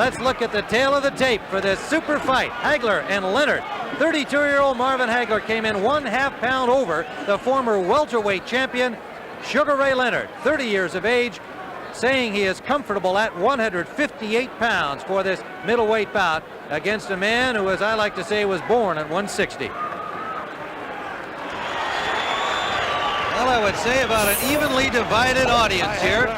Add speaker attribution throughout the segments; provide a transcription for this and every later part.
Speaker 1: Let's look at the tail of the tape for this super fight. Hagler and Leonard. 32-year-old Marvin Hagler came in 1/2 pound over the former welterweight champion, Sugar Ray Leonard, 30 years of age, saying he is comfortable at 158 pounds for this middleweight bout against a man who, as I like to say, was born at 160. Well, I would say about an evenly divided audience here.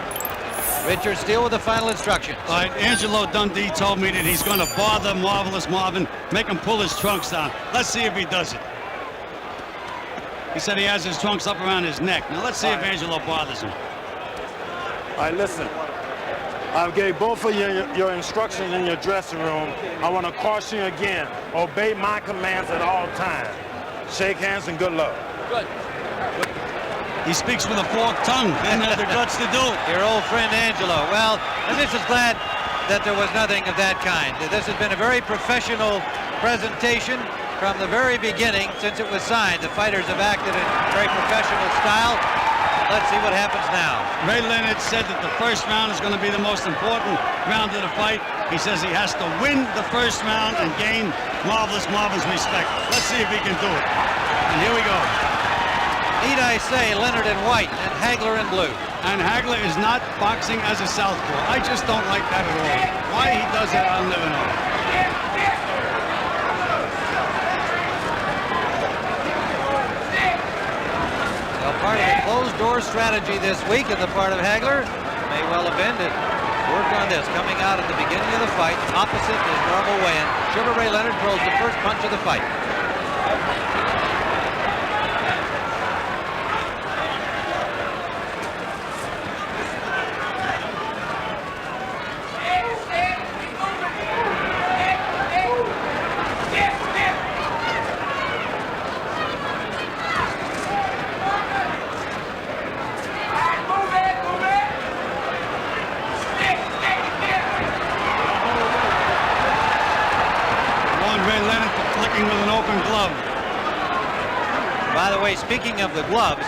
Speaker 1: Richard Steele with the final instructions.
Speaker 2: All right, Angelo Dundee told me that he's going to bother Marvelous Marvin, make him pull his trunks down. Let's see if he does it. He said he has his trunks up around his neck. Now let's see if Angelo bothers him.
Speaker 3: All right, listen. I gave both of you your instructions in your dressing room. I want to caution you again. Obey my commands at all times. Shake hands and good luck.
Speaker 1: Good.
Speaker 2: He speaks with a forked tongue. Didn't have the guts to do it.
Speaker 1: Your old friend Angelo. Well, I'm just as glad that there was nothing of that kind. This has been a very professional presentation from the very beginning since it was signed. The fighters have acted in very professional style. Let's see what happens now.
Speaker 2: Ray Leonard said that the first round is going to be the most important round of the fight. He says he has to win the first round and gain Marvelous Marvin's respect. Let's see if he can do it. And here we go.
Speaker 1: Need I say, Leonard in white and Hagler in blue.
Speaker 2: And Hagler is not boxing as a southpaw. I just don't like that at all. Why he does that, I'll never know.
Speaker 1: Well, part of the closed-door strategy this week on the part of Hagler may well have been to work on this. Coming out at the beginning of the fight, opposite his normal weigh-in, Sugar Ray Leonard throws the first punch of the fight. By the way, speaking of the gloves,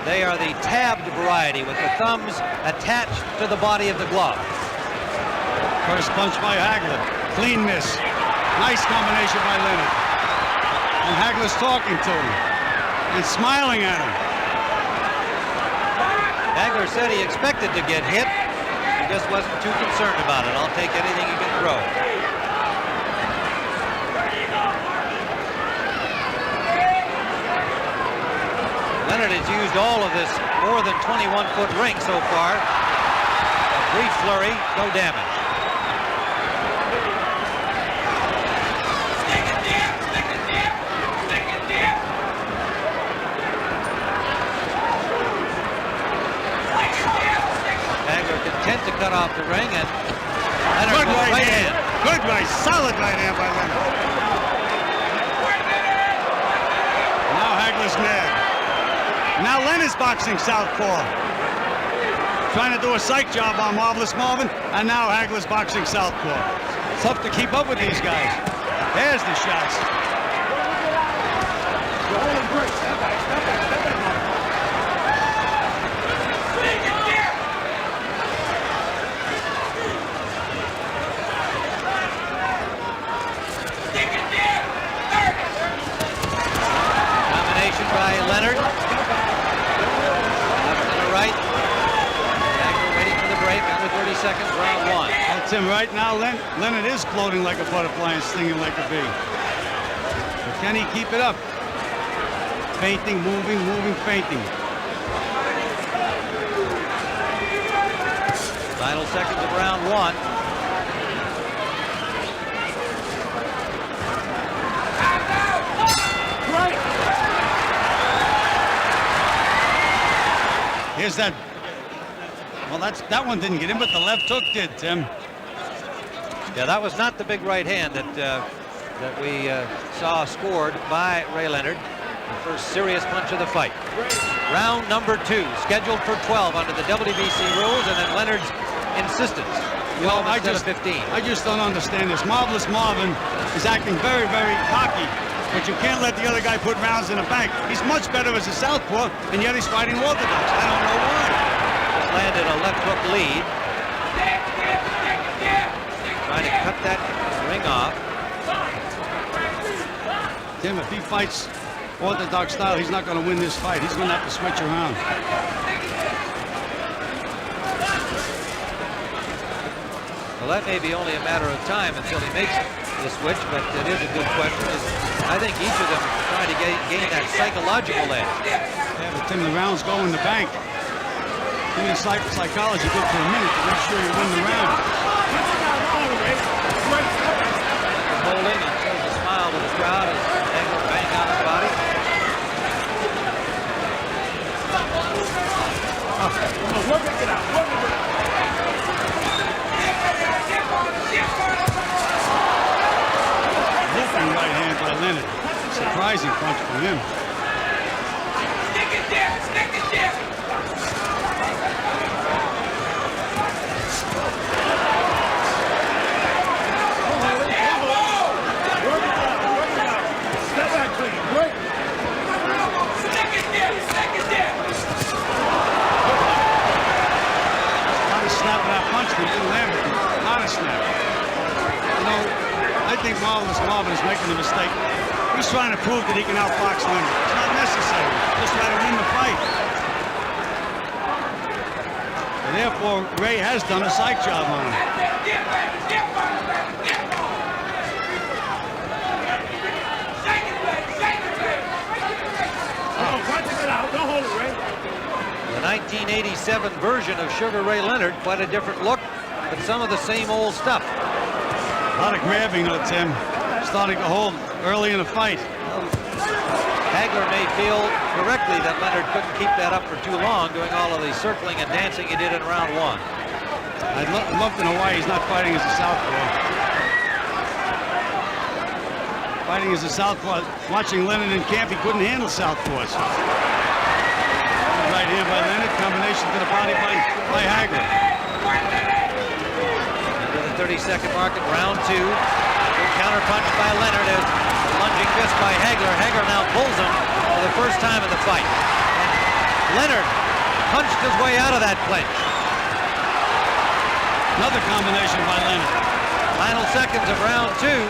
Speaker 1: they are the tabbed variety with the thumbs attached to the body of the glove.
Speaker 2: First punch by Hagler. Clean miss. Nice combination by Leonard. And Hagler's talking to him and smiling at him.
Speaker 1: Hagler said he expected to get hit. He just wasn't too concerned about it. I'll take anything he can throw. Leonard has used all of this more than 21-foot ring so far. A brief flurry, no damage. Hagler content to cut off the ring, and Leonard with right hand.
Speaker 2: Good right, solid right hand by Leonard. Now Hagler's mad. Now Leonard's boxing southpaw. Trying to do a psych job on Marvelous Marvin, and now Hagler's boxing southpaw. Tough to keep up with these guys. There's the shots.
Speaker 1: Combination by Leonard. Under 30 seconds, round one.
Speaker 2: That's him right now. Leonard is floating like a butterfly and stinging like a bee. But can he keep it up? Feinting, moving, feinting.
Speaker 1: Final seconds of round one.
Speaker 2: Here's that. Well, that one didn't get in, but the left hook did, Tim.
Speaker 1: Yeah, that was not the big right hand that we saw scored by Ray Leonard. The first serious punch of the fight. Round number 2, scheduled for 12 under the WBC rules, and then Leonard's insistence. 12 instead of 15.
Speaker 2: I just don't understand this. Marvelous Marvin is acting very, very cocky, but you can't let the other guy put rounds in the bank. He's much better as a southpaw, and yet he's fighting orthodox. I don't know why.
Speaker 1: Landed a left hook lead. Trying to kept that ring off.
Speaker 2: Tim, if he fights orthodox style, he's not going to win this fight. He's going to have to switch around.
Speaker 1: Well, that may be only a matter of time until he makes the switch, but it is a good question. I think each of them is trying to gain that psychological edge.
Speaker 2: Yeah, but Tim, the rounds go in the bank. Doing psychology good for a minute to make sure you win the round.
Speaker 1: Holding and shows a smile to the crowd as Hagler bang on his body.
Speaker 2: Lifting right hand by Leonard. Surprising punch for him.
Speaker 4: Stick it there! Stick it there!
Speaker 2: I think Marvin is making a mistake. He's trying to prove that he can outbox Leonard. It's not necessary. Just try to win the fight. And therefore, Ray has done a psych job on him.
Speaker 1: The 1987 version of Sugar Ray Leonard, quite a different look, but some of the same old stuff.
Speaker 2: A lot of grabbing, though, Tim. Starting to hold early in the fight.
Speaker 1: Hagler may feel correctly that Leonard couldn't keep that up for too long, doing all of the circling and dancing he did in round one.
Speaker 2: I'd love to know why he's not fighting as a southpaw. Fighting as a southpaw, watching Leonard in camp, he couldn't handle southpaws. Right hand by Leonard, combination to the body by Hagler.
Speaker 1: 30-second mark at round two. Good counter punch by Leonard as a lunging fist by Hagler. Hagler now pulls him for the first time in the fight. And Leonard punched his way out of that clinch.
Speaker 2: Another combination by Leonard.
Speaker 1: Final seconds of round two.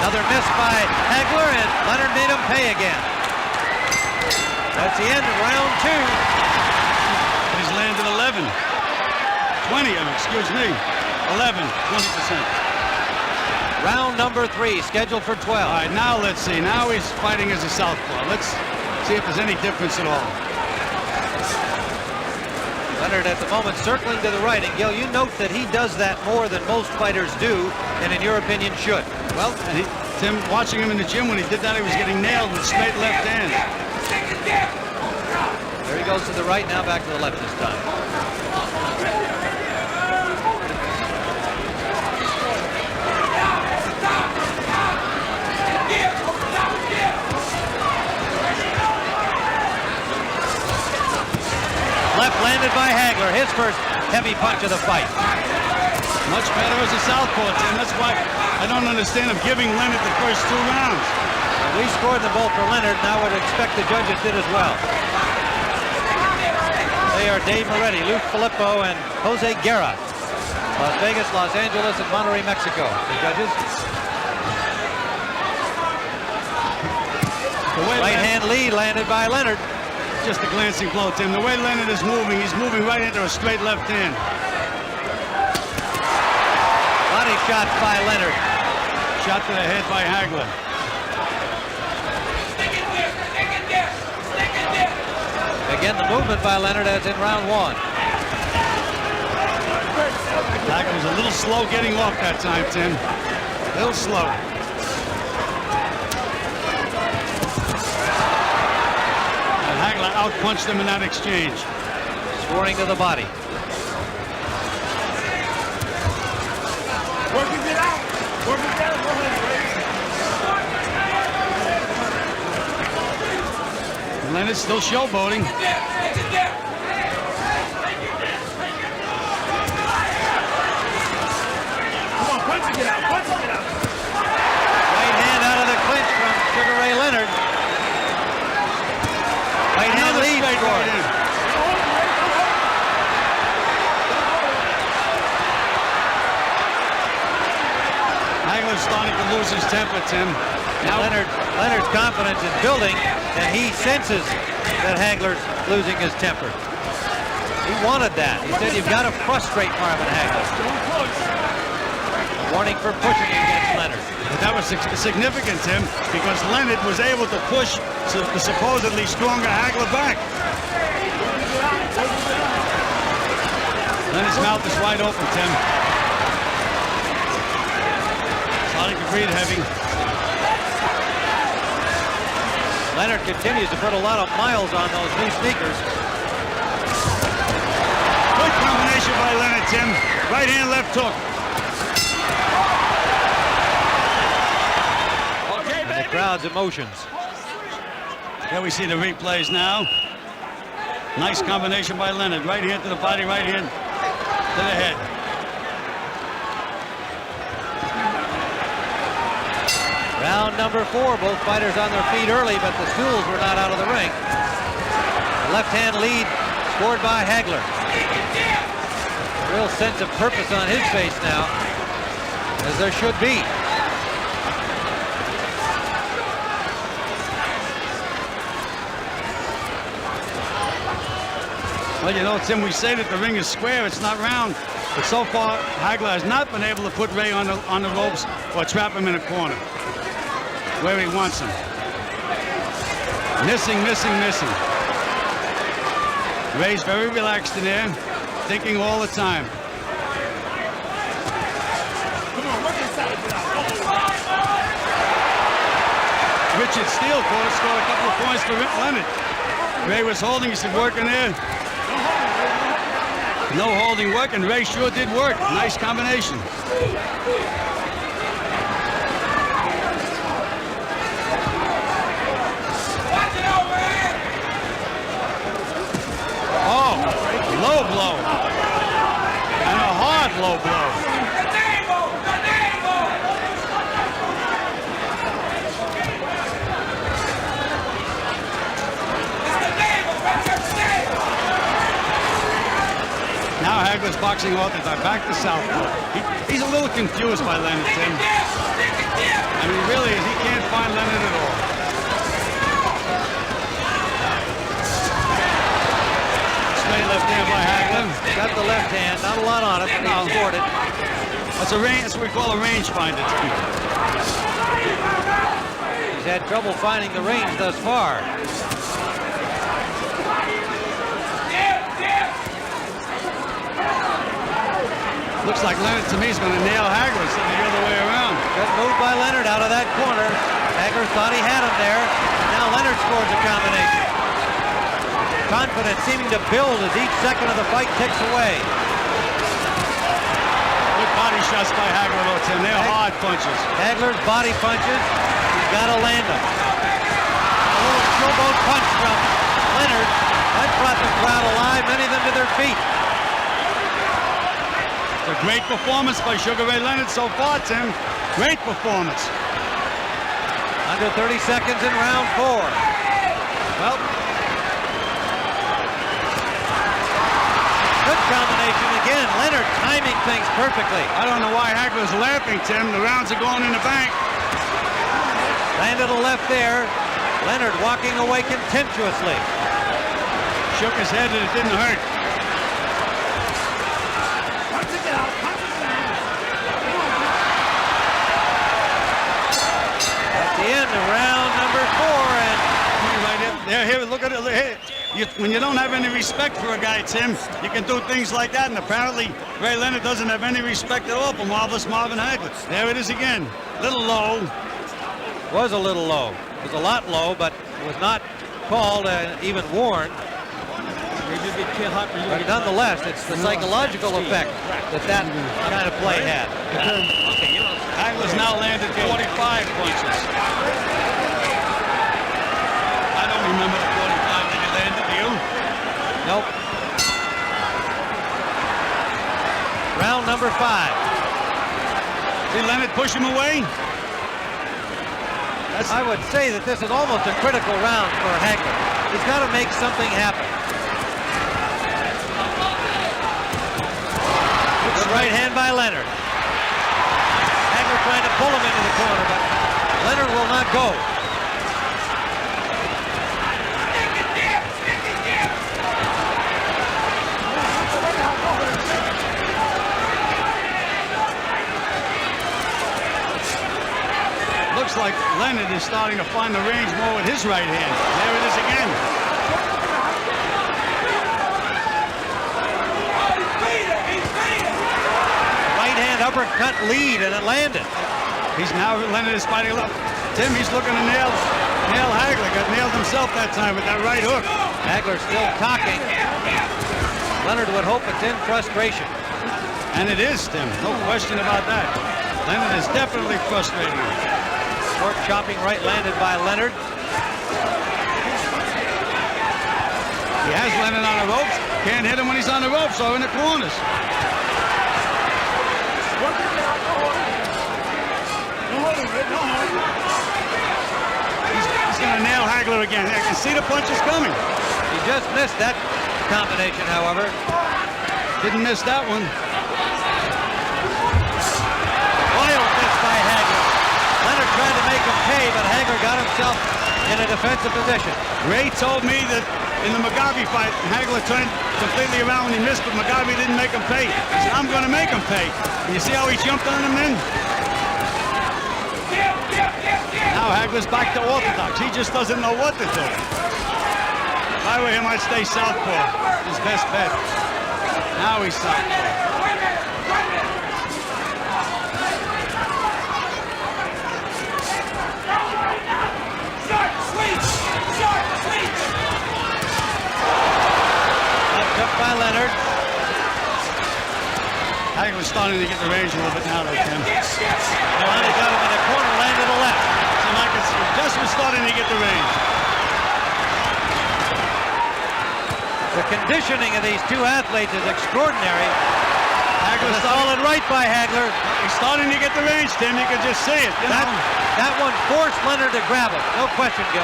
Speaker 1: Another miss by Hagler, and Leonard made him pay again. That's the end of round two.
Speaker 2: He's landed 11. 20 of them, excuse me. 11, 20%.
Speaker 1: Round number three, scheduled for 12.
Speaker 2: All right, now let's see. Now he's fighting as a southpaw. Let's see if there's any difference at all.
Speaker 1: Leonard at the moment circling to the right, and Gil, you note that he does that more than most fighters do, and in your opinion should.
Speaker 2: Well, and Tim, watching him in the gym when he did that, he was getting nailed with straight left hand.
Speaker 1: There he goes to the right, now back to the left this time. Left landed by Hagler, his first heavy punch of the fight.
Speaker 2: Much better as a southpaw, Tim. That's why I don't understand him giving Leonard the first two rounds.
Speaker 1: Well, we scored them both for Leonard, and I would expect the judges did as well. They are Dave Moretti, Luke Filippo, and Jose Guerra. Las Vegas, Los Angeles, and Monterrey, Mexico. The judges. Right hand lead landed by Leonard.
Speaker 2: Just a glancing blow, Tim. The way Leonard is moving, he's moving right into a straight left hand.
Speaker 1: Body shot by Leonard.
Speaker 2: Shot to the head by Hagler.
Speaker 1: Again, the movement by Leonard as in round one.
Speaker 2: Hagler was a little slow getting off that time, Tim. A little slow. Hagler outpunched him in that exchange.
Speaker 1: Scoring to the body.
Speaker 3: Working it out. Working it out. Go ahead,
Speaker 2: Leonard's still showboating.
Speaker 3: Come on, punching it out. Punching it out.
Speaker 1: Right hand out of the clinch from Sugar Ray Leonard. Right hand lead scored.
Speaker 2: Hagler's starting to lose his temper, Tim.
Speaker 1: Now Leonard's confidence is building, and he senses that Hagler's losing his temper. He wanted that. He said, you've got to frustrate Marvin Hagler. Warning for pushing against Leonard.
Speaker 2: But that was significant, Tim, because Leonard was able to push the supposedly stronger Hagler back. Leonard's mouth is wide open, Tim. Starting to breathe heavy.
Speaker 1: Leonard continues to put a lot of miles on those new sneakers.
Speaker 2: Good combination by Leonard, Tim. Right hand, left hook.
Speaker 1: And the crowd's emotions.
Speaker 2: Here we see the replays now. Nice combination by Leonard. Right hand to the body, right hand to the head.
Speaker 1: Round number 4. Both fighters on their feet early, but the stools were not out of the ring. The left-hand lead scored by Hagler. Real sense of purpose on his face now, as there should be.
Speaker 2: Well, you know, Tim, we say that the ring is square, it's not round. But so far, Hagler has not been able to put Ray on the ropes or trap him in a corner where he wants him. Missing, missing, missing. Ray's very relaxed in there, thinking all the time. Richard Steele scored a couple of points for Leonard. Ray was holding, he said, working there. No holding work, and Ray sure did work. Nice combination. Oh, low blow. And a hard low blow. Now Hagler's boxing off the back to southpaw. He's a little confused by Leonard, Tim. I mean, really, he can't find Leonard at all. Straight left hand by Hagler.
Speaker 1: Got the left hand, not a lot on it, but he scored it.
Speaker 2: That's what we call a rangefinder, Tim.
Speaker 1: He's had trouble finding the range thus far.
Speaker 2: Looks like Leonard, to me, is going to nail Hagler instead of the other way around.
Speaker 1: Good move by Leonard out of that corner. Hagler thought he had him there. Now Leonard scores a combination. Confidence seeming to build as each second of the fight ticks away.
Speaker 2: Good body shots by Hagler, though, Tim. They're hard punches.
Speaker 1: Hagler's body punches, he's got to land them. A little showboat punch from Leonard. That brought the crowd alive, many of them to their feet.
Speaker 2: It's a great performance by Sugar Ray Leonard so far, Tim. Great performance.
Speaker 1: Under 30 seconds in round 4. Well, good combination again. Leonard timing things perfectly.
Speaker 2: I don't know why Hagler's laughing, Tim. The rounds are going in the bank.
Speaker 1: Landed a left there. Leonard walking away contemptuously.
Speaker 2: Shook his head and it didn't hurt.
Speaker 1: The end of round number 4, and
Speaker 2: Right here, look at it. Here. When you don't have any respect for a guy, Tim, you can do things like that, and apparently Ray Leonard doesn't have any respect at all for marvelous Marvin Hagler. There it is again. Little low.
Speaker 1: was a little low. It was a lot low, but was not called and even warned. But nonetheless, it's the psychological effect that kind of play had.
Speaker 2: Hagler's now landed 45 punches. I don't remember the 45 that he landed, do you?
Speaker 1: Nope. Round number 5.
Speaker 2: Did Leonard push him away?
Speaker 1: I would say that this is almost a critical round for Hagler. He's got to make something happen. Good right hand by Leonard. Hagler trying to pull him into the corner, but Leonard will not go.
Speaker 2: Looks like Leonard is starting to find the range more with his right hand. There it is again.
Speaker 1: Right hand uppercut lead, and it landed.
Speaker 2: Leonard is fighting up. Tim, he's looking to nail Hagler. Got nailed himself that time with that right hook.
Speaker 1: Hagler still talking. Leonard would hope it's in frustration.
Speaker 2: And it is, Tim. No question about that. Leonard is definitely frustrating.
Speaker 1: Short chopping right landed by Leonard.
Speaker 2: He has Leonard on the ropes. Can't hit him when he's on the ropes or in the corners. He's going to nail Hagler again. I can see the punches coming.
Speaker 1: He just missed that combination, however.
Speaker 2: Didn't miss that one.
Speaker 1: Wild miss by Hagler. Leonard tried to make him pay, but Hagler got himself in a defensive position.
Speaker 2: Ray told me that in the Mugabe fight, Hagler turned completely around when he missed, but Mugabe didn't make him pay. He said, I'm going to make him pay. And you see how he jumped on him then? Now Hagler's back to orthodox. He just doesn't know what to do. If I were him, I'd stay southpaw. His best bet. Now he's southpaw.
Speaker 1: Up by Leonard.
Speaker 2: Hagler's starting to get the range a little bit now, though, Tim.
Speaker 1: Finally got him in the corner, landed a left.
Speaker 2: Seemed like it's just was starting to get the range.
Speaker 1: The conditioning of these two athletes is extraordinary.
Speaker 2: Hagler's
Speaker 1: A solid right by Hagler.
Speaker 2: He's starting to get the range, Tim. You can just see it. You know?
Speaker 1: That one forced Leonard to grab him. No question, Gil.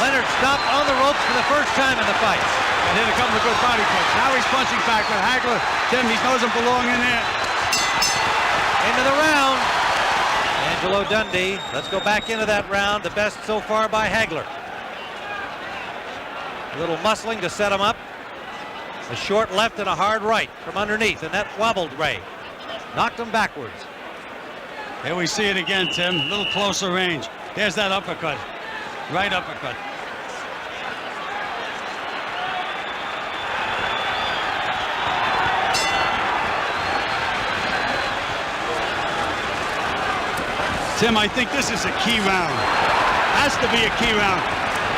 Speaker 1: Leonard stopped on the ropes for the first time in the fight.
Speaker 2: And hit a couple of good body punches. Now he's punching back, but Hagler, Tim, he doesn't belong in there.
Speaker 1: Into the round. Angelo Dundee. Let's go back into that round. The best so far by Hagler. A little muscling to set him up. A short left and a hard right from underneath, and that wobbled Ray. Knocked him backwards.
Speaker 2: Here we see it again, Tim. A little closer range. There's that uppercut. Right uppercut. Tim, I think this is a key round. Has to be a key round.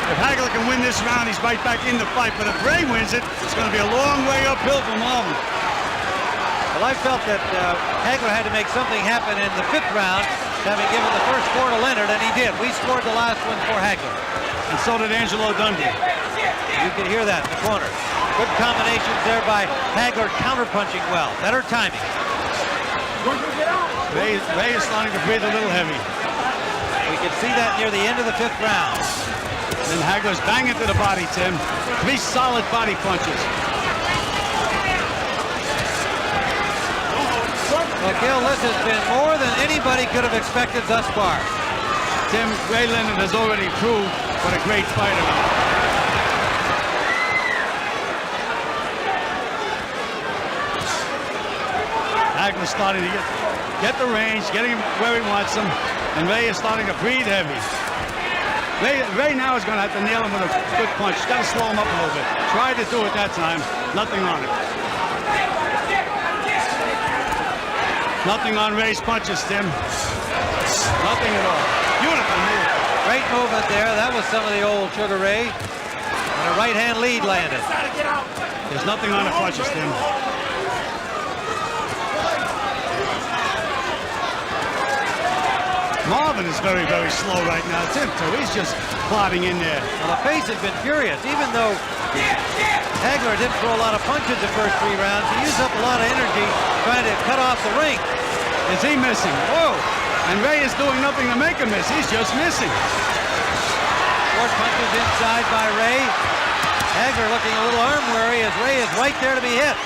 Speaker 2: If Hagler can win this round, he's right back in the fight. But if Ray wins it, it's going to be a long way uphill for Marvin.
Speaker 1: Well, I felt that Hagler had to make something happen in the fifth round, having given the first four to Leonard, and he did. We scored the last one for Hagler.
Speaker 2: And so did Angelo Dundee.
Speaker 1: You can hear that in the corner. Good combinations there by Hagler, counterpunching well. Better timing.
Speaker 2: Ray is starting to breathe a little heavy.
Speaker 1: We can see that near the end of the fifth round.
Speaker 2: And Hagler's banging to the body, Tim. 3 solid body punches.
Speaker 1: Well, Gil, this has been more than anybody could have expected thus far.
Speaker 2: Tim, Ray Leonard has already proved what a great fighter he is. Hagler's starting to get the range, getting him where he wants him, and Ray is starting to breathe heavy. Ray now is going to have to nail him with a good punch. He's got to slow him up a little bit. Tried to do it that time. Nothing on it. Nothing on Ray's punches, Tim. Nothing at all. Beautiful move.
Speaker 1: Great movement there. That was some of the old Sugar Ray. And a right-hand lead landed.
Speaker 2: There's nothing on the punches, Tim. Marvin is very, very slow right now. Tim, too. He's just plodding in there.
Speaker 1: Well, the pace has been furious. Even though Hagler didn't throw a lot of punches the first 3 rounds, he used up a lot of energy trying to cut off the ring.
Speaker 2: Is he missing? Whoa! And Ray is doing nothing to make him miss. He's just missing.
Speaker 1: Short punches inside by Ray. Hagler looking a little arm weary as Ray is right there to be hit.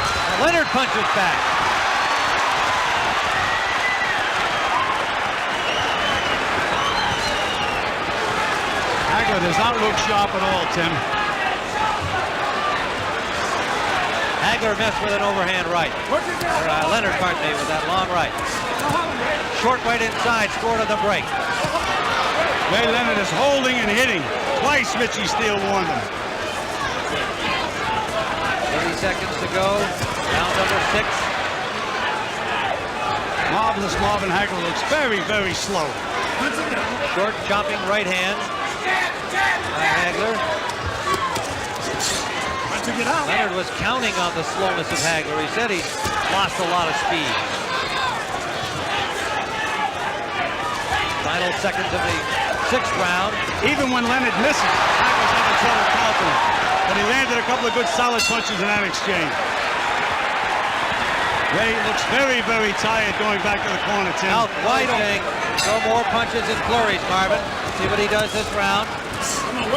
Speaker 1: And Leonard punches back.
Speaker 2: Hagler does not look sharp at all, Tim.
Speaker 1: Hagler missed with an overhand right. Leonard, pardon me, with that long right. Short right inside, scored on the break.
Speaker 2: Ray Leonard is holding and hitting. Twice Richie Steele warned him.
Speaker 1: 30 seconds to go. Round number 6.
Speaker 2: Marvelous Marvin Hagler looks very, very slow.
Speaker 1: Short chopping right hand by Hagler. Leonard was counting on the slowness of Hagler. He said he lost a lot of speed. Final seconds of the 6th round.
Speaker 2: Even when Leonard misses, Hagler's having trouble countering. But he landed a couple of good solid punches in that exchange. Ray looks very, very tired going back to the corner, Tim.
Speaker 1: Out wide saying, throw more punches and flurries, Marvin. See what he does this round.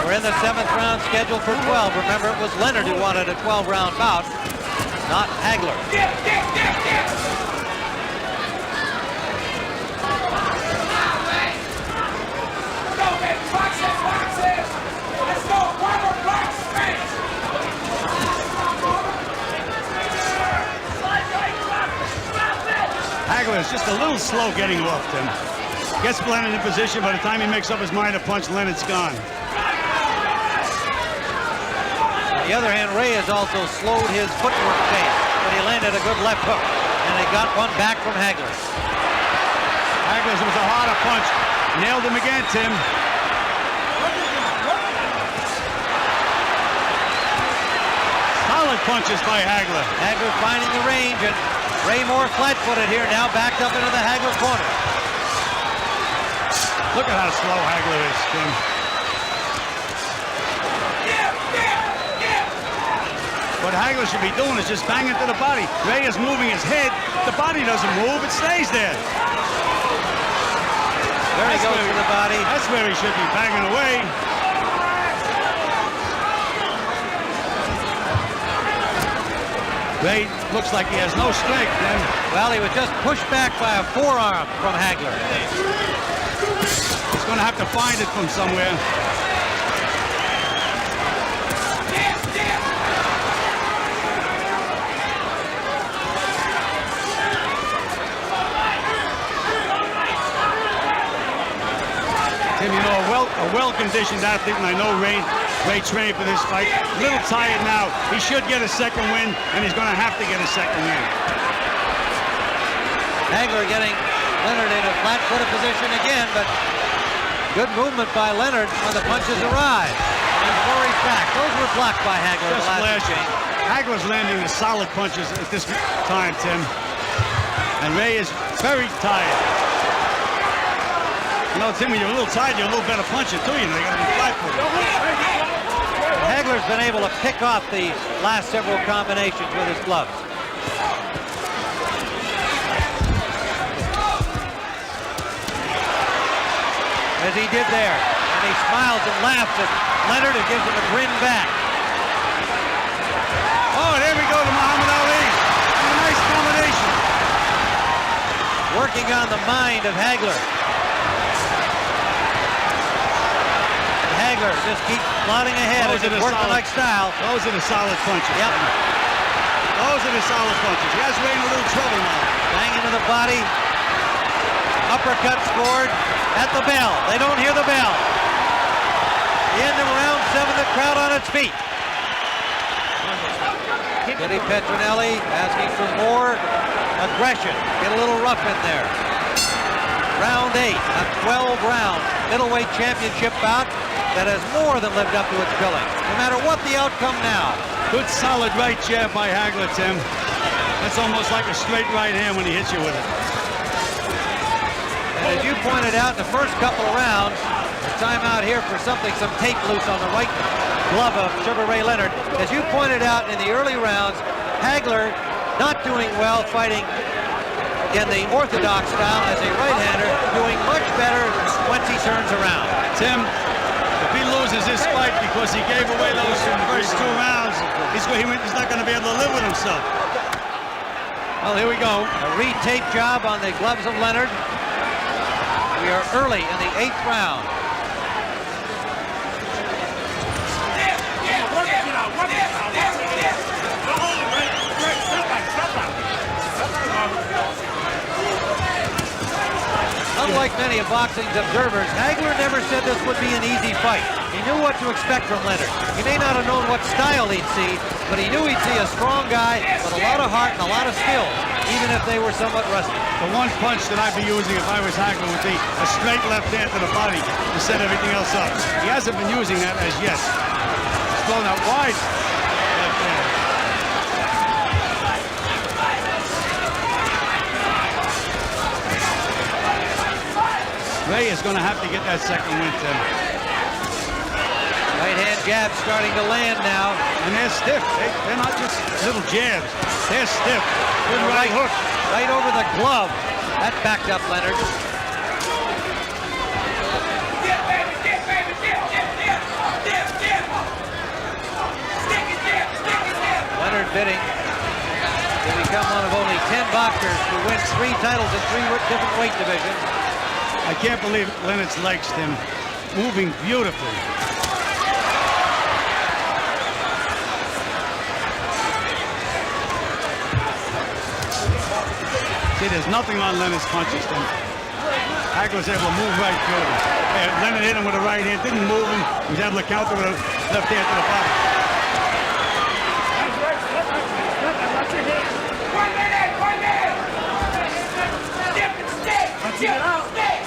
Speaker 1: We're in the 7th round scheduled for 12. Remember, it was Leonard who wanted a 12-round bout, not Hagler.
Speaker 2: Hagler is just a little slow getting off, Tim. Gets Leonard in position. By the time he makes up his mind to punch, Leonard's gone.
Speaker 1: On the other hand, Ray has also slowed his footwork pace, but he landed a good left hook, and he got one back from Hagler.
Speaker 2: Hagler's was a harder punch. Nailed him again, Tim. Solid punches by Hagler.
Speaker 1: Hagler finding the range, and Ray more flat-footed here, now backed up into the Hagler corner.
Speaker 2: Look at how slow Hagler is, Tim. What Hagler should be doing is just banging to the body. Ray is moving his head. The body doesn't move, it stays there.
Speaker 1: There he goes to the body.
Speaker 2: That's where he should be banging away. Ray looks like he has no strength, then.
Speaker 1: Well, he was just pushed back by a forearm from Hagler.
Speaker 2: He's going to have to find it from somewhere. Tim, you know, a well-conditioned athlete, and I know Ray trained for this fight. A little tired now. He should get a second win, and he's going to have to get a second win.
Speaker 1: Hagler getting Leonard in a flat-footed position again, but good movement by Leonard when the punches arrive. And flurries back. Those were blocked by Hagler.
Speaker 2: Just flashing. Hagler's landing the solid punches at this time, Tim. And Ray is very tired. You know, Tim, when you're a little tired, you're a little better puncher, too. You know, you got to be flat-footed.
Speaker 1: Hagler's been able to pick off the last several combinations with his gloves. As he did there. And he smiles and laughs at Leonard and gives him a grin back.
Speaker 2: Oh, there we go to Muhammad Ali. A nice combination.
Speaker 1: Working on the mind of Hagler. Hagler just keeps plodding ahead in his workmanlike style.
Speaker 2: Those are the solid punches.
Speaker 1: Yep.
Speaker 2: Those are the solid punches. He has Ray in a little trouble now.
Speaker 1: Bang into the body. Uppercut scored at the bell. They don't hear the bell. The end of round 7, the crowd on its feet. Eddie Petronelli asking for more aggression. Get a little rough in there. Round 8, a 12-round middleweight championship bout that has more than lived up to its billing, no matter what the outcome now.
Speaker 2: Good solid right jab by Hagler, Tim. That's almost like a straight right hand when he hits you with it.
Speaker 1: And as you pointed out in the first couple of rounds, the time out here for some tape loose on the right glove of Sugar Ray Leonard. As you pointed out in the early rounds, Hagler not doing well fighting in the orthodox style as a right-hander, doing much better once he turns around.
Speaker 2: Tim, if he loses this fight because he gave away those first 2 rounds, he's not going to be able to live with himself. Well, here we go.
Speaker 1: A re-tape job on the gloves of Leonard. We are early in the 8th round. Unlike many of boxing's observers, Hagler never said this would be an easy fight. He knew what to expect from Leonard. He may not have known what style he'd see, but he knew he'd see a strong guy with a lot of heart and a lot of skill, even if they were somewhat rusty.
Speaker 2: The one punch that I'd be using if I was Hagler would be a straight left hand to the body to set everything else up. He hasn't been using that as yet. He's throwing that wide left hand. Ray is going to have to get that second win, Tim.
Speaker 1: Right hand jab starting to land now.
Speaker 2: And they're stiff. They're not just little jabs. They're stiff. Good right hook.
Speaker 1: Right over the glove. That backed up Leonard. Leonard bidding to become one of only 10 boxers to win 3 titles in 3 different weight divisions.
Speaker 2: I can't believe Leonard's legs, Tim. Moving beautifully. See, there's nothing on Leonard's punches, Tim. Hagler's able to move right through him. Leonard hit him with a right hand, didn't move him. He was able to counter with a left hand to the body.
Speaker 4: 1 minute, 1 minute. Dip and stay. Dip and stay.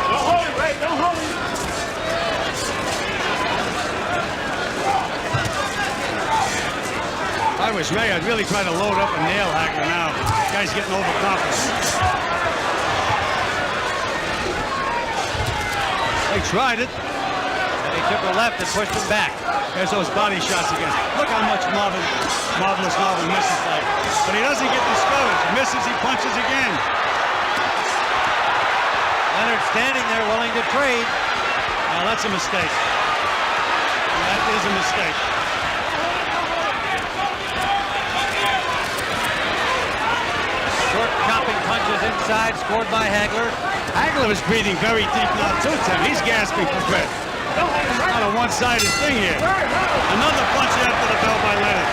Speaker 3: Don't hold it, Ray. Don't hold it.
Speaker 2: If I was Ray, I'd really try to load up and nail Hagler now. The guy's getting overconfident. They tried it.
Speaker 1: And he took a left and pushed him back.
Speaker 2: There's those body shots again. Look how much Marvelous Marvin misses that. But he doesn't get discouraged. He misses, he punches again.
Speaker 1: Leonard standing there willing to trade.
Speaker 2: Now that's a mistake. That is a mistake.
Speaker 1: Short chopping punches inside, scored by Hagler.
Speaker 2: Hagler is breathing very deep now too, Tim. He's gasping for breath. It's not a one-sided thing here. Another punch after the bell by Leonard.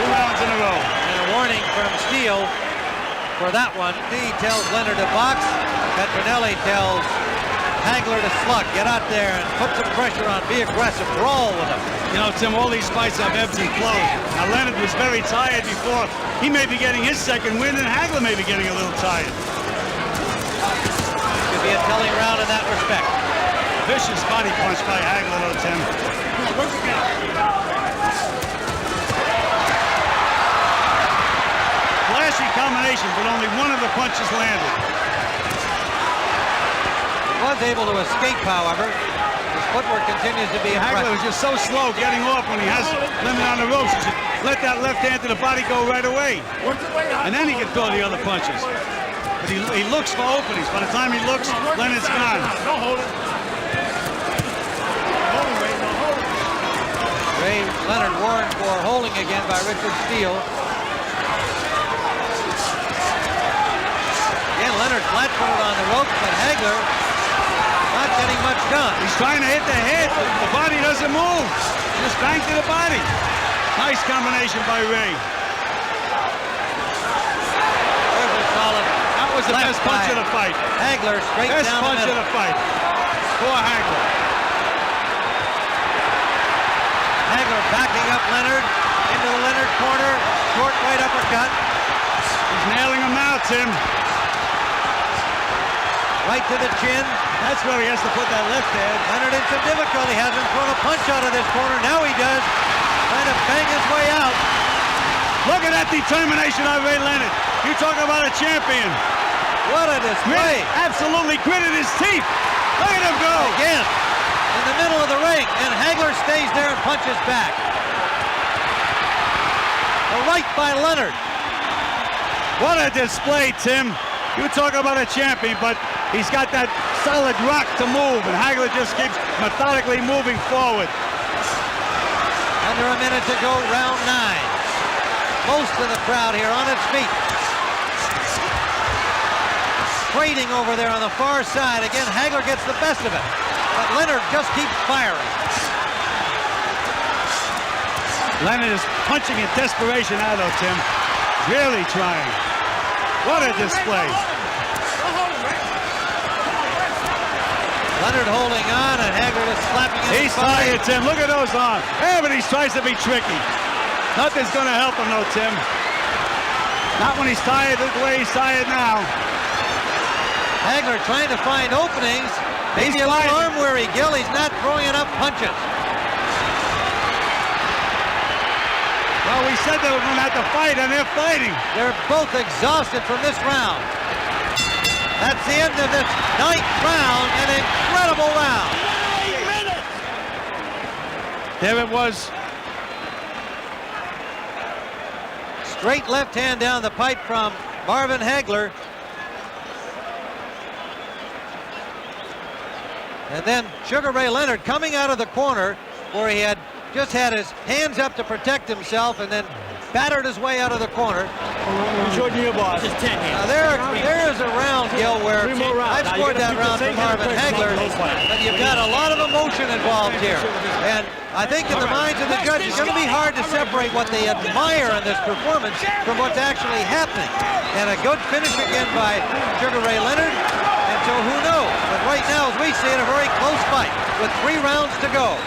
Speaker 2: 2 rounds in a row.
Speaker 1: And a warning from Steele for that one. He tells Leonard to box. Petronelli tells Hagler to slug. Get out there and put some pressure on. Be aggressive. Brawl with him.
Speaker 2: You know, Tim, all these fights have ebbs and flows. Now, Leonard was very tired before. He may be getting his second win, and Hagler may be getting a little tired.
Speaker 1: Could be a telling round in that respect.
Speaker 2: Vicious body punch by Hagler, though, Tim. Flashy combination, but only one of the punches landed.
Speaker 1: He was able to escape, however. His footwork continues to be
Speaker 2: Hagler
Speaker 1: impressive.
Speaker 2: was just so slow getting off when he has Leonard on the ropes. He should let that left hand to the body go right away. And then he can throw the other punches. But he looks for openings. By the time he looks, Leonard's gone.
Speaker 3: Don't hold it.
Speaker 1: Ray Leonard warned for holding again by Richard Steele. Again, Leonard flat-footed on the ropes, but Hagler not getting much done.
Speaker 2: He's trying to hit the head. The body doesn't move. Just bang to the body. Nice combination by Ray.
Speaker 1: There's a solid.
Speaker 2: That was the best punch of the fight.
Speaker 1: Hagler straight
Speaker 2: Best
Speaker 1: down the
Speaker 2: punch of
Speaker 1: middle.
Speaker 2: the fight. For Hagler.
Speaker 1: Hagler backing up Leonard into the Leonard corner. Short right uppercut.
Speaker 2: He's nailing him now, Tim.
Speaker 1: Right to the chin.
Speaker 2: That's where he has to put that left hand.
Speaker 1: Leonard in some difficulty. Hasn't thrown a punch out of this corner. Now he does. Trying to bang his way out.
Speaker 2: Look at that determination of Ray Leonard. You talk about a champion.
Speaker 1: What a display.
Speaker 2: Absolutely gritted his teeth. Look at him go.
Speaker 1: Again, in the middle of the ring, and Hagler stays there and punches back. A right by Leonard.
Speaker 2: What a display, Tim. You talk about a champion, but he's got that solid rock to move, and Hagler just keeps methodically moving forward.
Speaker 1: Under a minute to go, round 9. Most of the crowd here on its feet. Trading over there on the far side. Again, Hagler gets the best of it, but Leonard just keeps firing.
Speaker 2: Leonard is punching in desperation now, though, Tim. Really trying. What a display.
Speaker 1: Leonard holding on, and Hagler just slapping his
Speaker 2: He's tired, Tim. Look at those arms. Yeah, but he tries to be tricky. Nothing's going to help him, though, Tim. Not when he's tired the way he's tired now.
Speaker 1: Hagler trying to find openings. Maybe a little arm weary, Gil. He's not throwing enough punches.
Speaker 2: Well, we said they were going to have to fight, and they're fighting.
Speaker 1: They're both exhausted from this round. That's the end of this 9th round, an incredible round.
Speaker 2: There it was.
Speaker 1: Straight left hand down the pipe from Marvin Hagler. And then Sugar Ray Leonard coming out of the corner where he had just had his hands up to protect himself and then battered his way out of the corner. There is a round, Gil, where I've scored that round for Marvin Hagler, but you've got a lot of emotion involved here. And I think in the minds of the judges, it's going to be hard to separate what they admire in this performance from what's actually happening. And a good finish again by Sugar Ray Leonard. And so who knows? But right now, as we see it, a very close fight with 3 rounds to go.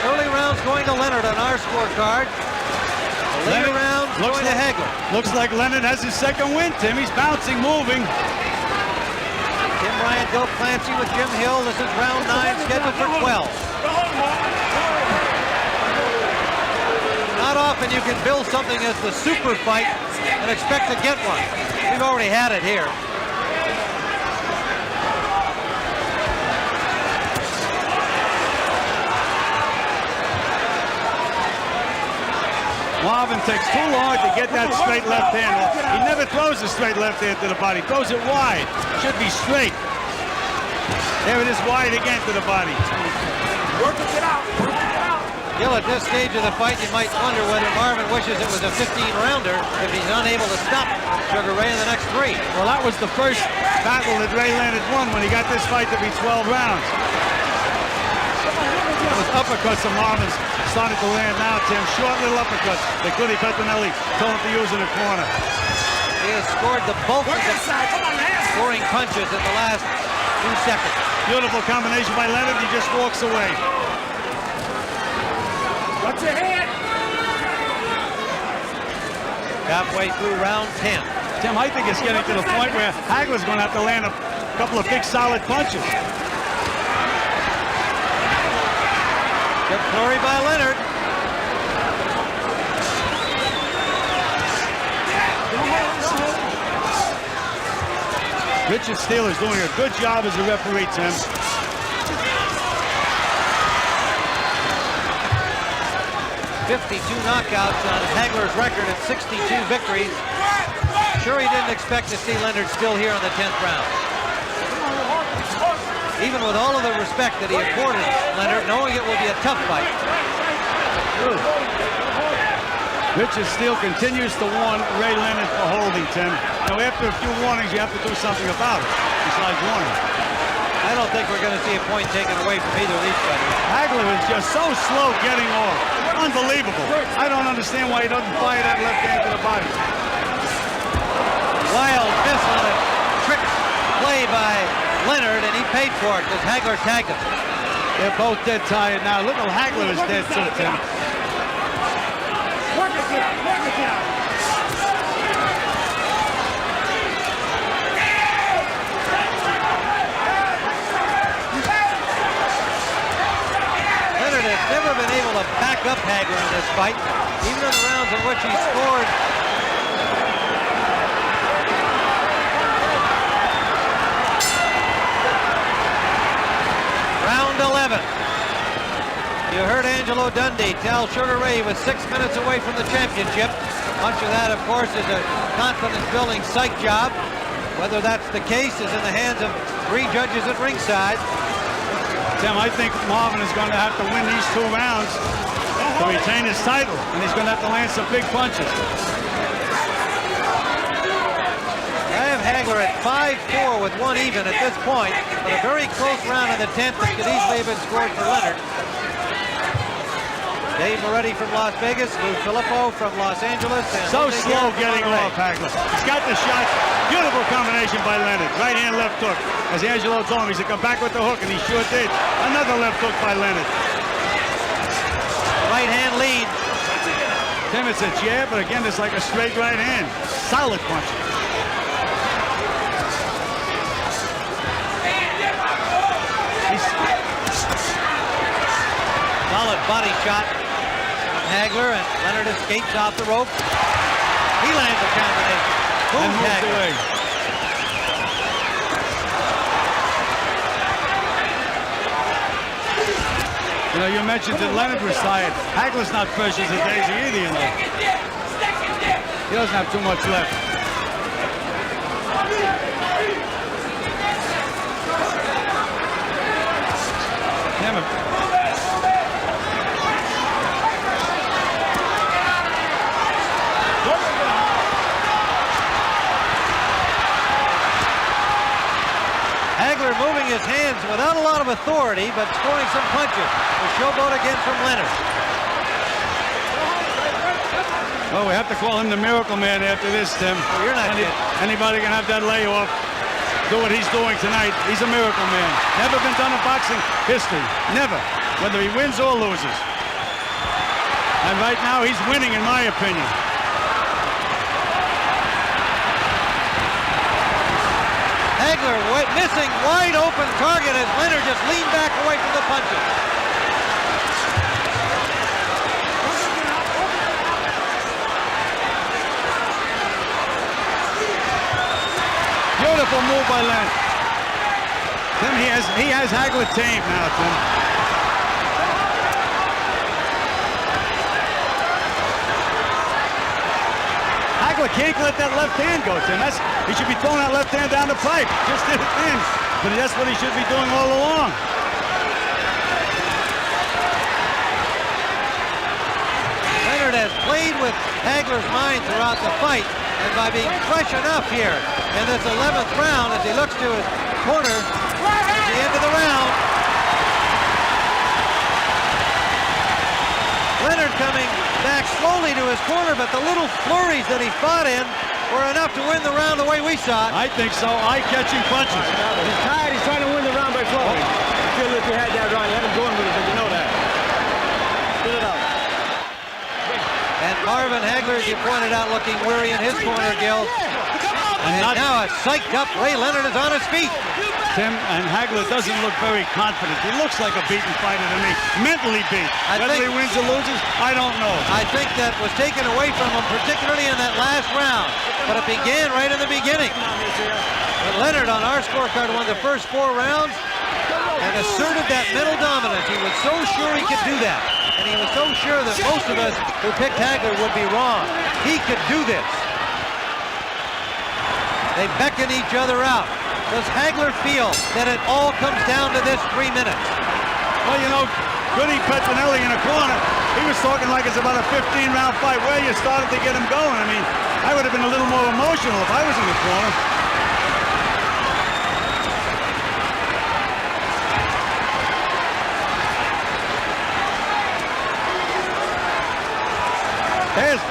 Speaker 1: Early rounds going to Leonard on our scorecard. The later rounds going to Hagler.
Speaker 2: Looks like Leonard has his second win, Tim. He's bouncing, moving.
Speaker 1: Tim Ryan, Bill Clancy with Jim Hill. This is round 9, scheduled for 12. Not often you can build something as the super fight and expect to get one. We've already had it here.
Speaker 2: Marvin takes too long to get that straight left hand. He never throws a straight left hand to the body. He throws it wide. Should be straight. There it is, wide again to the body.
Speaker 4: Work it out.
Speaker 1: Gil, at this stage of the fight, you might wonder whether Marvin wishes it was a 15-rounder if he's unable to stop Sugar Ray in the next 3.
Speaker 2: Well, that was the first battle that Ray Leonard won when he got this fight to be 12 rounds. Those uppercuts of Marvin's started to land now, Tim. Short little uppercuts that Goody Pettinelli told him to use in the corner.
Speaker 1: He has scored the bulk of the scoring punches in the last 2 seconds.
Speaker 2: Beautiful combination by Leonard. He just walks away.
Speaker 4: Watch your head.
Speaker 1: Halfway through round 10.
Speaker 2: Tim, I think it's getting to the point where Hagler's going to have to land a couple of big, solid punches.
Speaker 1: Good flurry by Leonard.
Speaker 2: Richard Steele is doing a good job as a referee, Tim.
Speaker 1: 52 knockouts on Hagler's record at 62 victories. Sure, he didn't expect to see Leonard still here in the 10th round. Even with all of the respect that he accorded Leonard, knowing it will be a tough fight.
Speaker 2: Richard Steele continues to warn Ray Leonard for holding, Tim. Now, after a few warnings, you have to do something about it, besides warning.
Speaker 1: I don't think we're going to see a point taken away from either of these fighters.
Speaker 2: Hagler is just so slow getting off. Unbelievable. I don't understand why he doesn't fire that left hand to the body.
Speaker 1: Wild miss on a trick play by Leonard, and he paid for it because Hagler tagged him.
Speaker 2: They're both dead tired now. Look how Hagler is dead too, Tim.
Speaker 4: Work it down.
Speaker 1: Leonard has never been able to back up Hagler in this fight, even in the rounds in which he scored. Round 11. The You heard Angelo Dundee tell Sugar Ray he was 6 minutes away from the championship. Much of that, of course, is a confidence-building psych job. Whether that's the case is in the hands of 3 judges at ringside.
Speaker 2: Tim, I think Marvin is going to have to win these 2 rounds to retain his title, and he's going to have to land some big punches.
Speaker 1: I have Hagler at 5-4 with 1 even at this point, but a very close round in the 10th that could easily have been scored for Leonard. Dave Moretti from Las Vegas, Lou Filippo from Los Angeles. And
Speaker 2: So slow getting off, Hagler. He's got the shot. Beautiful combination by Leonard. Right hand, left hook. As Angelo told him, he said, come back with the hook, and he sure did. Another left hook by Leonard.
Speaker 1: Right hand lead.
Speaker 2: Tim, it's a jab, but again, it's like a straight right hand. Solid punch.
Speaker 1: Solid body shot from Hagler, and Leonard escapes off the rope. He lands a combination.
Speaker 2: And moves
Speaker 1: Hagler.
Speaker 2: away. You know, you mentioned that Leonard was tired. Hagler's not fresh as a daisy either, you know. He doesn't have too much left. Damn it.
Speaker 1: Hagler moving his hands without a lot of authority, but scoring some punches. The showboat again from Leonard.
Speaker 2: Oh, we have to call him the Miracle Man after this, Tim.
Speaker 1: Well, you're not kidding.
Speaker 2: Anybody can have that layoff. Do what he's doing tonight. He's a Miracle Man. Never been done in boxing history. Never. Whether he wins or loses. And right now, he's winning, in my opinion.
Speaker 1: Hagler missing wide open target as Leonard just leaned back away from the punches.
Speaker 2: Beautiful move by Leonard. Tim, he has Hagler tamed now, Tim. Hagler can't let that left hand go, Tim. He should be throwing that left hand down the pipe. Just did it in. But that's what he should be doing all along.
Speaker 1: Leonard has played with Hagler's mind throughout the fight, and by being fresh enough here in this 11th round as he looks to his corner at the end of the round. Leonard coming back slowly to his corner, but the little flurries that he fought in were enough to win the round the way we saw it.
Speaker 2: I think so. Eye-catching punches.
Speaker 5: He's tired. He's trying to win the round by flowing. I feel if you had that round, you had him going with it, but you know that. Spit it out.
Speaker 1: And Marvin Hagler, as you pointed out, looking weary in his corner, Gil. And now a psyched up Ray Leonard is on his feet.
Speaker 2: Tim, and Hagler doesn't look very confident. He looks like a beaten fighter to me. Mentally beat. Whether he wins or loses, I don't know.
Speaker 1: I think that was taken away from him, particularly in that last round. But it began right in the beginning. But Leonard on our scorecard won the first 4 rounds and asserted that mental dominance. He was so sure he could do that. And he was so sure that most of us who picked Hagler would be wrong. He could do this. They beckon each other out. Does Hagler feel that it all comes down to this 3 minutes?
Speaker 2: Well, you know, Goody Pettinelli in a corner, he was talking like it's about a 15-round fight. Where you started to get him going. I mean, I would have been a little more emotional if I was in the corner. There's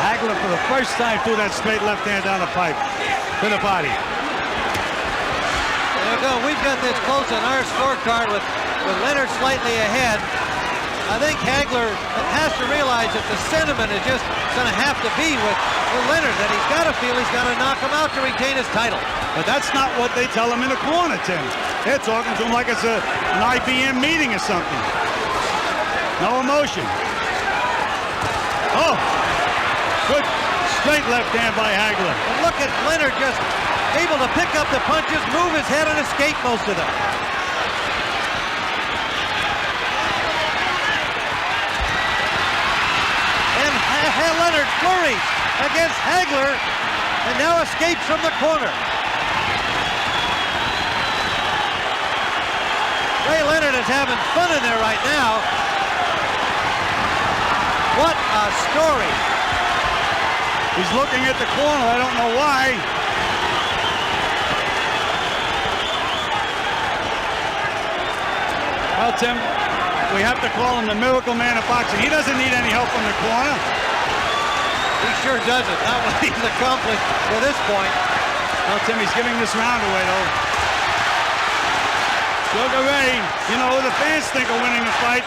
Speaker 2: Hagler for the first time threw that straight left hand down the pipe to the body.
Speaker 1: There we go. We've got this close on our scorecard with Leonard slightly ahead. I think Hagler has to realize that the sentiment is just going to have to be with Leonard, that he's got to feel he's got to knock him out to retain his title.
Speaker 2: But that's not what they tell him in the corner, Tim. They're talking to him like it's an IBM meeting or something. No emotion. Oh, good straight left hand by Hagler.
Speaker 1: And look at Leonard just able to pick up the punches, move his head, and escape most of them. And Leonard flurries against Hagler, and now escapes from the corner. Ray Leonard is having fun in there right now. What a story.
Speaker 2: He's looking at the corner. I don't know why. Well, Tim, we have to call him the miracle man of boxing. He doesn't need any help from the corner.
Speaker 1: He sure doesn't. Not what he's accomplished to this point.
Speaker 2: Well, Tim, he's giving this round away, though. Sugar Ray, you know who the fans think are winning the fight.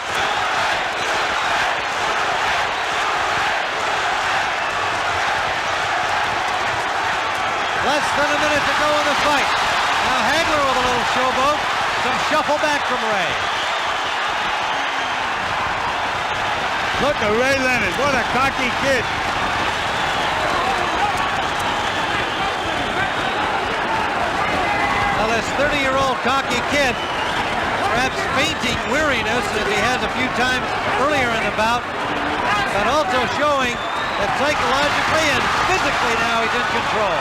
Speaker 1: Less than a minute to go in the fight. Now Hagler with a little showboat. Some shuffle back from Ray.
Speaker 2: Look at Ray Leonard. What a cocky kid.
Speaker 1: Now this 30-year-old cocky kid, perhaps fainting weariness as he has a few times earlier in the bout, but also showing that psychologically and physically now he's in control.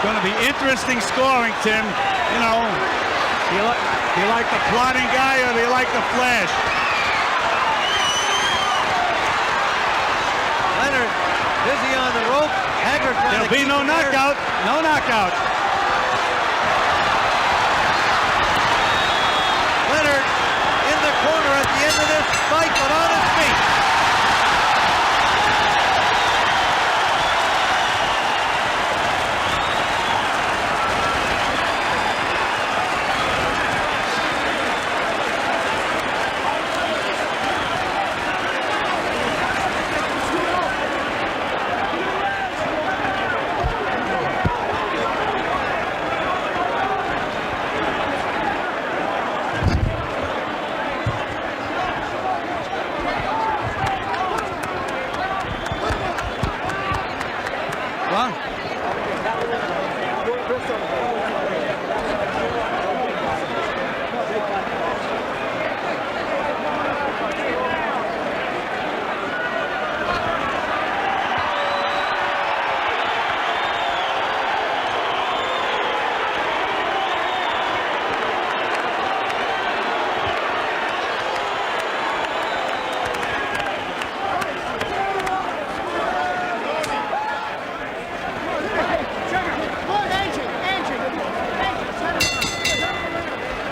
Speaker 2: Going to be interesting scoring, Tim. You know, do you like the plotting guy or do you like the flash?
Speaker 1: Leonard busy on the rope. Hagler trying
Speaker 2: There'll
Speaker 1: to
Speaker 2: be no knockout. No knockout.
Speaker 1: Leonard in the corner at the end of this fight, but on his feet.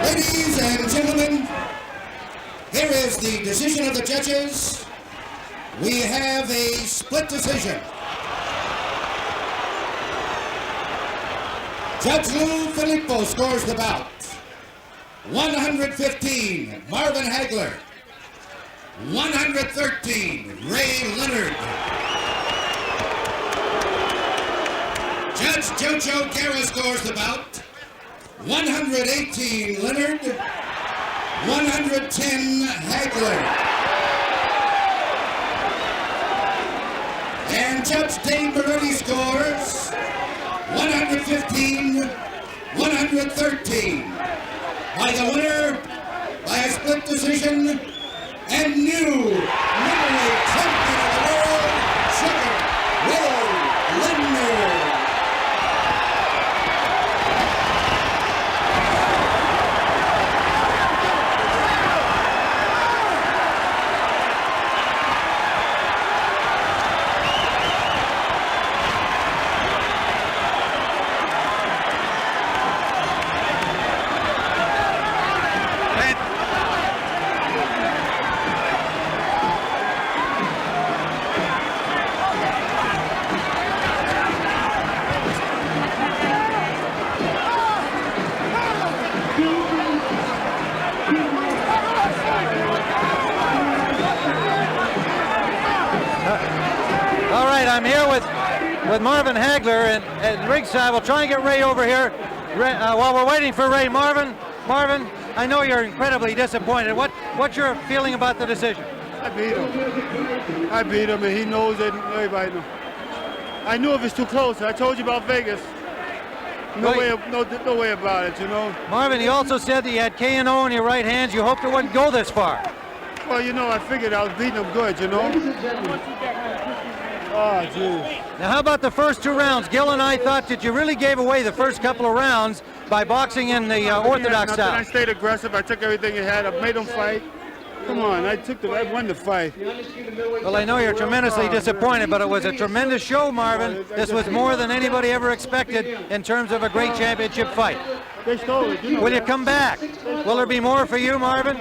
Speaker 6: Ladies and gentlemen, here is the decision of the judges. We have a split decision. Judge Lou Filippo scores the bout. 115, Marvin Hagler. 113, Ray Leonard. Judge Jojo Guerra scores the bout. 118, Leonard. 110, Hagler. And Judge Dave Moretti scores 115, 113. By the winner, by a split decision, and new middleweight champion of the world, Sugar Ray Leonard.
Speaker 1: All right, I'm here with Marvin Hagler, and at ringside, we'll try and get Ray over here. While we're waiting for Ray, Marvin, I know you're incredibly disappointed. What's your feeling about the decision?
Speaker 5: I beat him, and he knows it, and everybody knows. I knew it was too close. I told you about Vegas. No way about it, you know.
Speaker 1: Marvin, you also said that you had K&O in your right hands. You hoped it wouldn't go this far.
Speaker 5: Well, you know, I figured I was beating him good, you know. Oh, geez.
Speaker 1: Now, how about the first 2 rounds? Gil and I thought that you really gave away the first couple of rounds by boxing in the orthodox style.
Speaker 5: I stayed aggressive. I took everything he had. I made him fight. Come on, I won the fight.
Speaker 1: Well, I know you're tremendously disappointed, but it was a tremendous show, Marvin. This was more than anybody ever expected in terms of a great championship fight.
Speaker 5: They stole it.
Speaker 1: Will you come back? Will there be more for you, Marvin?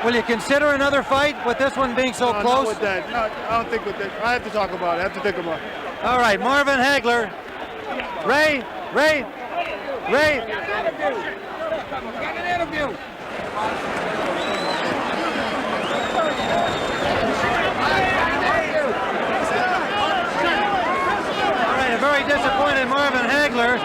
Speaker 1: Will you consider another fight with this one being so close?
Speaker 5: Not with that. No, I don't think with that. I have to talk about it. I have to think about it.
Speaker 1: All right, Marvin Hagler. Ray.
Speaker 4: Got an interview.
Speaker 1: All right, a very disappointed Marvin Hagler,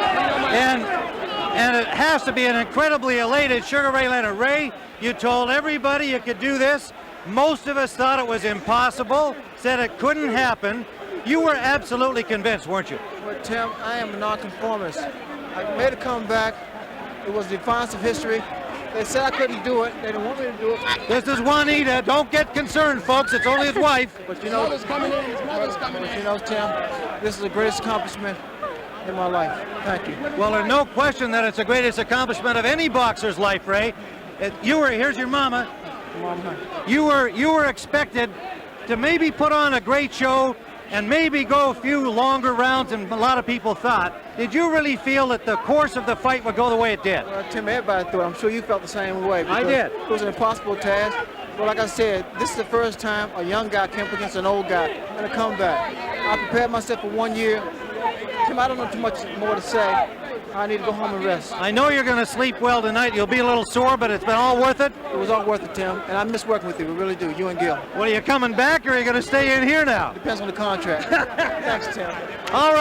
Speaker 1: and it has to be an incredibly elated Sugar Ray Leonard. Ray, you told everybody you could do this. Most of us thought it was impossible, said it couldn't happen. You were absolutely convinced, weren't you?
Speaker 7: Well, Tim, I am a nonconformist. I made a comeback. It was the defiance of history. They said I couldn't do it. They didn't want me to do it.
Speaker 1: This is Juanita. Don't get concerned, folks. It's only his wife.
Speaker 7: But you know, Tim, this is the greatest accomplishment in my life. Thank you.
Speaker 1: Well, there's no question that it's the greatest accomplishment of any boxer's life, Ray. Here's your mama. You were expected to maybe put on a great show and maybe go a few longer rounds than a lot of people thought. Did you really feel that the course of the fight would go the way it did?
Speaker 7: Well, Tim, everybody thought. I'm sure you felt the same way.
Speaker 1: I did.
Speaker 7: It was an impossible task. But like I said, this is the first time a young guy came up against an old guy in a comeback. I prepared myself for 1 year. Tim, I don't know too much more to say. I need to go home and rest.
Speaker 1: I know you're going to sleep well tonight. You'll be a little sore, but it's been all worth it.
Speaker 7: It was all worth it, Tim, and I miss working with you. We really do, you and Gil.
Speaker 1: Well, are you coming back, or are you going to stay in here now?
Speaker 7: Depends on the contract. Thanks, Tim.
Speaker 1: All right.